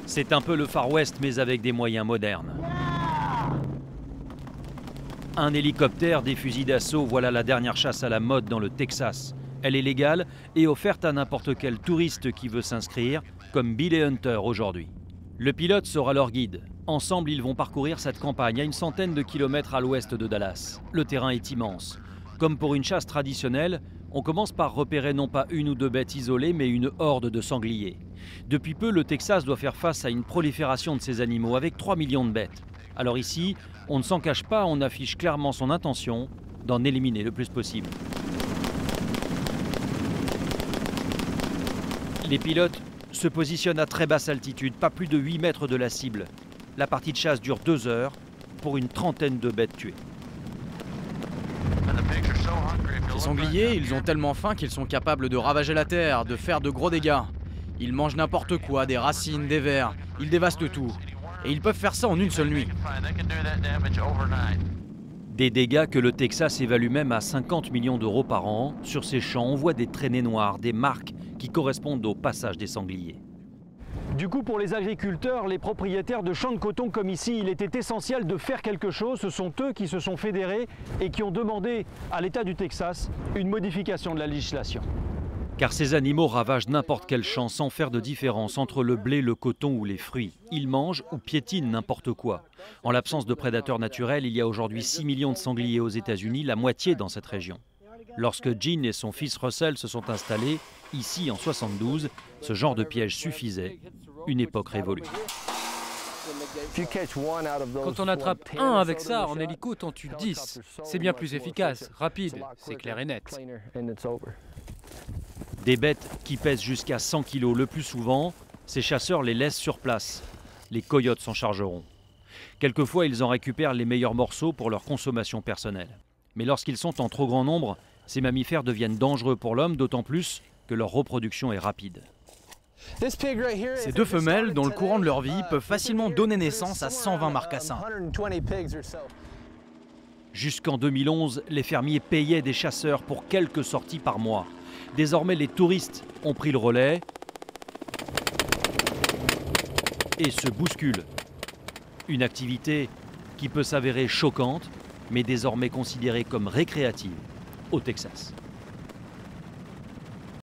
C'est un peu le Far West mais avec des moyens modernes. Un hélicoptère, des fusils d'assaut, voilà la dernière chasse à la mode dans le Texas. Elle est légale et offerte à n'importe quel touriste qui veut s'inscrire, comme Bill et Hunter aujourd'hui. Le pilote sera leur guide. Ensemble, ils vont parcourir cette campagne à une centaine de kilomètres à l'ouest de Dallas. Le terrain est immense. Comme pour une chasse traditionnelle, on commence par repérer non pas une ou deux bêtes isolées, mais une horde de sangliers. Depuis peu, le Texas doit faire face à une prolifération de ces animaux avec 3 millions de bêtes. Alors ici, on ne s'en cache pas, on affiche clairement son intention d'en éliminer le plus possible. Les pilotes se positionnent à très basse altitude, pas plus de 8 mètres de la cible. La partie de chasse dure 2 heures pour une trentaine de bêtes tuées. Les sangliers, ils ont tellement faim qu'ils sont capables de ravager la terre, de faire de gros dégâts. Ils mangent n'importe quoi, des racines, des vers, ils dévastent tout. Et ils peuvent faire ça en une seule nuit. Des dégâts que le Texas évalue même à 50 millions d'euros par an. Sur ces champs, on voit des traînées noires, des marques qui correspondent au passage des sangliers. Du coup, pour les agriculteurs, les propriétaires de champs de coton comme ici, il était essentiel de faire quelque chose. Ce sont eux qui se sont fédérés et qui ont demandé à l'État du Texas une modification de la législation. Car ces animaux ravagent n'importe quel champ sans faire de différence entre le blé, le coton ou les fruits. Ils mangent ou piétinent n'importe quoi. En l'absence de prédateurs naturels, il y a aujourd'hui 6 millions de sangliers aux États-Unis, la moitié dans cette région. Lorsque Gene et son fils Russell se sont installés, ici en 72, ce genre de piège suffisait. Une époque révolue. Quand on attrape un avec ça, en hélico, t'en tues 10. C'est bien plus efficace, rapide, c'est clair et net. Des bêtes qui pèsent jusqu'à 100 kg le plus souvent, ces chasseurs les laissent sur place. Les coyotes s'en chargeront. Quelquefois, ils en récupèrent les meilleurs morceaux pour leur consommation personnelle. Mais lorsqu'ils sont en trop grand nombre, ces mammifères deviennent dangereux pour l'homme, d'autant plus que leur reproduction est rapide. Ces deux femelles, dans le courant de leur vie, peuvent facilement donner naissance à 120 marcassins. Jusqu'en 2011, les fermiers payaient des chasseurs pour quelques sorties par mois. Désormais, les touristes ont pris le relais et se bousculent. Une activité qui peut s'avérer choquante, mais désormais considérée comme récréative au Texas.